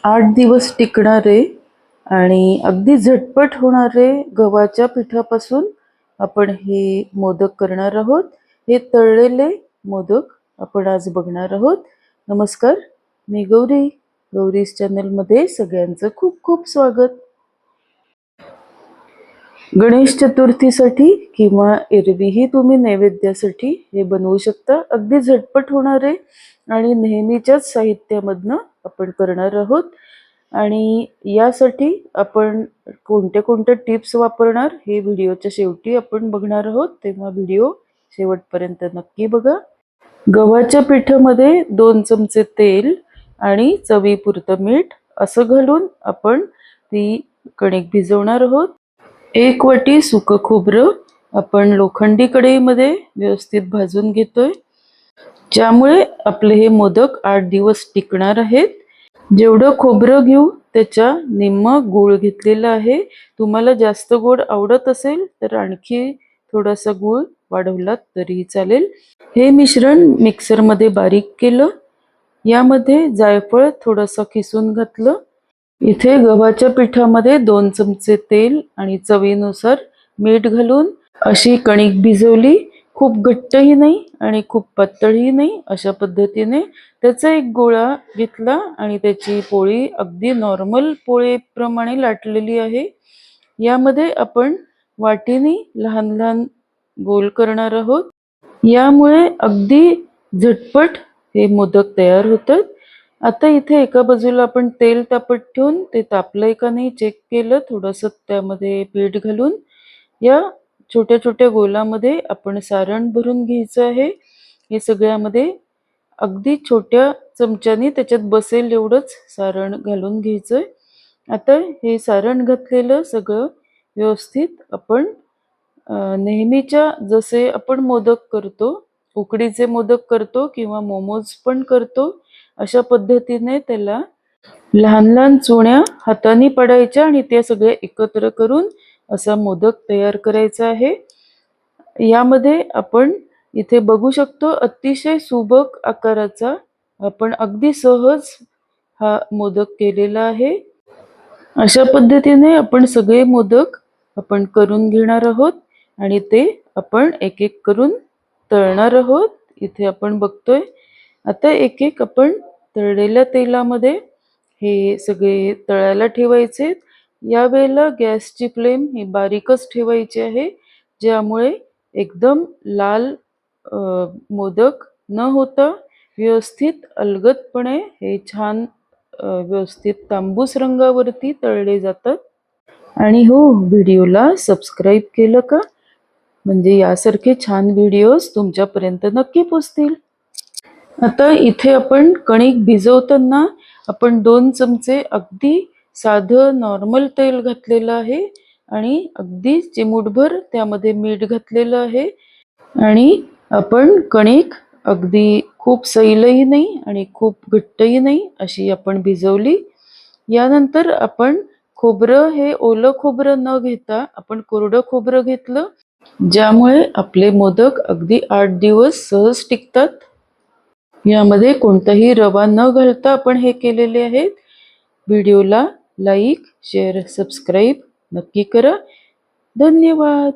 8 दिवस टिकणारे आणि अगदी झटपट होणारे गव्हाच्या पिठापासून आपण हे मोदक करणार आहोत. हे तळलेले मोदक आपण आज बघणार आहोत. नमस्कार, मी गौरी. गौरीज चॅनलमध्ये सगळ्यांचं खूप खूप स्वागत. गणेश चतुर्थीसाठी किंवा एरवीही तुम्ही नैवेद्यासाठी हे बनवू शकता. अगदी झटपट होणारे आणि नेहमीच्याच साहित्यामधनं आपण करणार आहोत. आणि यासाठी आपण कोणत्या कोणत्या टिप्स वापरणार हे व्हिडिओच्या शेवटी आपण बघणार आहोत, तेव्हा व्हिडिओ शेवटपर्यंत नक्की बघा. गव्हाच्या पिठामध्ये 2 चमचे तेल आणि चवीपुरतं मीठ असं घालून आपण ती कणिक भिजवणार आहोत. 1 वाटी सुकं खोबरं आपण लोखंडी कढईमध्ये व्यवस्थित भाजून घेतोय, ज्यामुळे आपले हे मोदक 8 दिवस टिकणार आहेत. जेवढं खोबरं घेऊ त्याच्या निम्म गूळ घेतलेला आहे. तुम्हाला जास्त गोड आवडत असेल तर आणखी थोडासा गूळ वाढवलात तरीही चालेल. हे मिश्रण मिक्सरमध्ये बारीक केलं. यामध्ये जायफळ थोडंसं किसून घातलं. इथे गव्हाच्या पिठामध्ये 2 चमचे तेल आणि चवीनुसार मीठ घालून अशी कणिक भिजवली. खूप घट्टही नाही आणि खूप पातळही नाही, अशा पद्धतीने त्याचा एक गोळा घेतला आणि त्याची पोळी अगदी नॉर्मल पोळीप्रमाणे लाटलेली आहे. यामध्ये आपण वाटीने लहान लहान गोल करणार आहोत. यामुळे अगदी झटपट हे मोदक तयार होतात. आता इथे एका बाजूला आपण तेल तापत ठेवून ते तापलंय का नाही चेक केलं. थोडंसं त्यामध्ये पीठ घालून या छोट्या छोट्या गोलामध्ये आपण सारण भरून घ्यायचं आहे. हे सगळ्यामध्ये अगदी छोट्या चमच्याने त्याच्यात बसेल एवढंच सारण घालून घ्यायचंय. आता हे सारण घातलेलं सगळं व्यवस्थित आपण नेहमीच्या जसे आपण मोदक करतो, उकडीचे मोदक करतो किंवा मोमोज पण करतो, अशा पद्धतीने त्याला लहान लहान चुण्या हाताने पडायच्या आणि त्या सगळ्या एकत्र करून असा मोदक तयार करायचा आहे. यामध्ये आपण इथे बघू शकतो अतिशय सुबक आकाराचा आपण अगदी सहज हा मोदक केलेला आहे. अशा पद्धतीने आपण सगळे मोदक आपण करून घेणार आहोत आणि ते आपण एक एक करून तळणार आहोत. इथे आपण बघतोय. आता एक एक आपण तळलेल्या तेलामध्ये हे सगळे तळायला ठेवायचे. यावेळेला गॅसची फ्लेम ही बारीकच ठेवायची आहे, ज्यामुळे एकदम लाल मोदक न होता व्यवस्थित अलगदपणे हे छान व्यवस्थित तांबूस रंगावरती तळले जातात. आणि हो, व्हिडिओला सबस्क्राईब केलं का? म्हणजे यासारखे छान व्हिडिओज तुमच्यापर्यंत नक्की पोचतील. आता इथे आपण कणिक भिजवताना आपण 2 चमचे अगदी साधं नॉर्मल तेल घातलेलं आहे आणि अगदी चिमूटभर त्यामध्ये मीठ घातलेलं आहे. आणि आपण कणिक अगदी खूप सैलही नाही आणि खूप घट्टही नाही अशी आपण भिजवली. यानंतर आपण खोबरं हे ओलं खोबरं न घेता आपण कोरडं खोबरं घेतलं, ज्यामुळे आपले मोदक अगदी 8 दिवस सहज टिकतात. यामध्ये कोणताही रवा न घालता आपण हे केलेले आहेत. व्हिडिओला लाईक, शेअर, सबस्क्राईब नक्की करा. धन्यवाद.